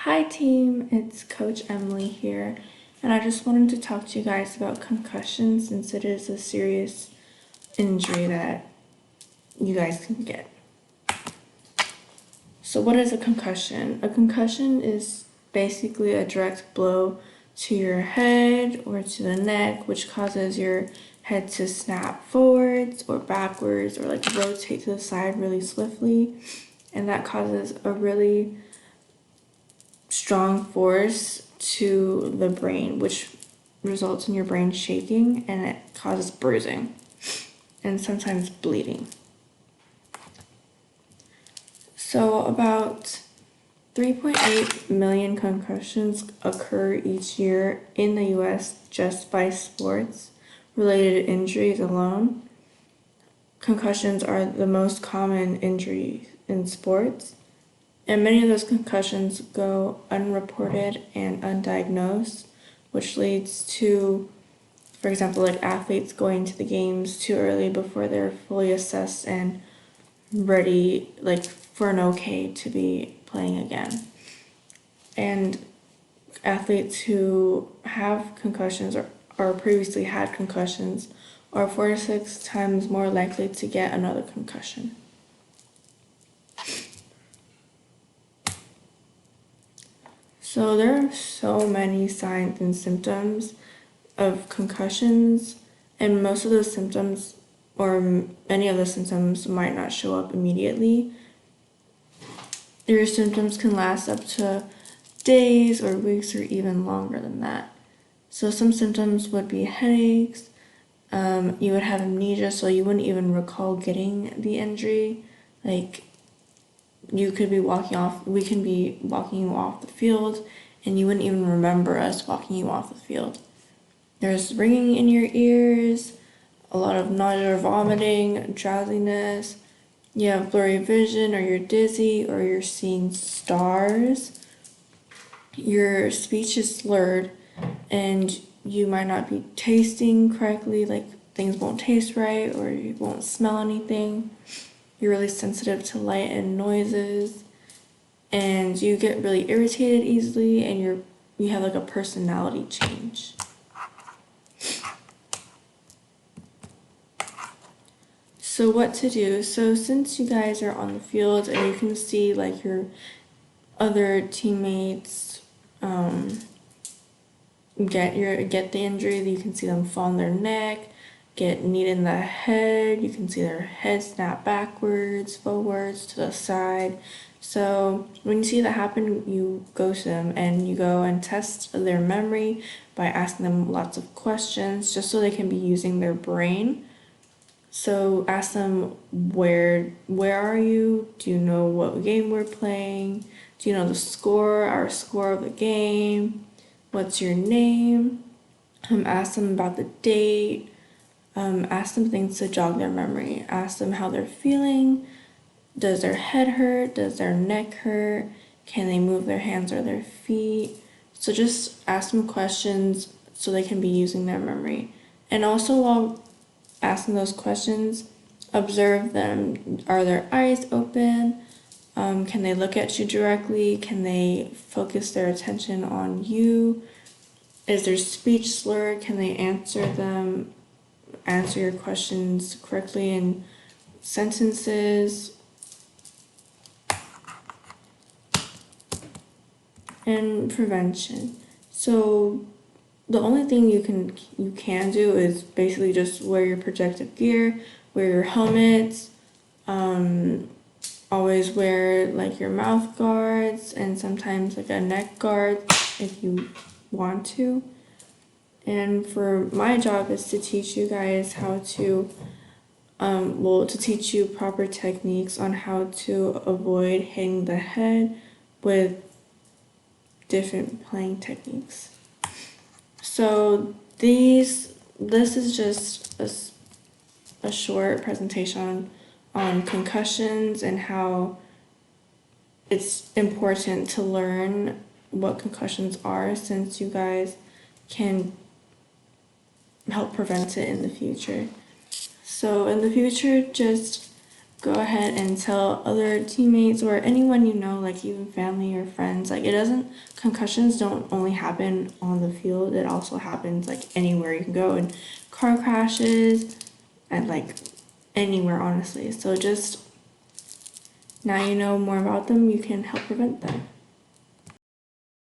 Hi team, it's Coach Emily here, and I just wanted to talk to you guys about concussions since it is a serious injury that you guys can get. So what is a concussion? A concussion is basically a direct blow to your head or to the neck, which causes your head to snap forwards or backwards or like rotate to the side really swiftly, and that causes a really strong force to the brain, which results in your brain shaking, and it causes bruising and sometimes bleeding. So about 3.8 million concussions occur each year in the US just by sports related injuries alone. Concussions are the most common injury in sports, and many of those concussions go unreported and undiagnosed, which leads to, for example, like athletes going to the games too early before they're fully assessed and ready, like for an okay to be playing again. And athletes who have concussions or previously had concussions are 4 to 6 times more likely to get another concussion. So there are so many signs and symptoms of concussions, and most of those symptoms or many of the symptoms might not show up immediately. Your symptoms can last up to days or weeks or even longer than that. So some symptoms would be headaches, you would have amnesia, so you wouldn't even recall getting the injury. Like we can be walking you off the field and you wouldn't even remember us walking you off the field. There's ringing in your ears, a lot of nausea or vomiting, drowsiness, you have blurry vision or you're dizzy or you're seeing stars, your speech is slurred, and you might not be tasting correctly, like things won't taste right or you won't smell anything. You're really sensitive to light and noises, and you get really irritated easily, and you have like a personality change. So what to do? So since you guys are on the field and you can see like your other teammates get the injury, you can see them fall on their neck, get kneed in the head, you can see their head snap backwards, forwards, to the side. So when you see that happen, you go to them and you go and test their memory by asking them lots of questions just so they can be using their brain. So ask them, where are you? Do you know what game we're playing? Do you know our score of the game? What's your name? Ask them about the date. Ask them things to jog their memory. Ask them how they're feeling. Does their head hurt? Does their neck hurt? Can they move their hands or their feet? So just ask them questions so they can be using their memory. And also while asking those questions, observe them. Are their eyes open? Can they look at you directly? Can they focus their attention on you? Is their speech slurred? Can they answer your questions correctly in sentences? And prevention. So the only thing you can do is basically just wear your protective gear, wear your helmets, always wear like your mouth guards and sometimes like a neck guard if you want to. And for my job is to teach you guys how to to teach you proper techniques on how to avoid hitting the head with different playing techniques. So this is just a short presentation on concussions and how it's important to learn what concussions are, since you guys can help prevent it in the future. So in the future, just go ahead and tell other teammates or anyone you know, like even family or friends. Like, concussions don't only happen on the field, it also happens like anywhere you can go, in car crashes and like anywhere, honestly. So just now you know more about them, you can help prevent them.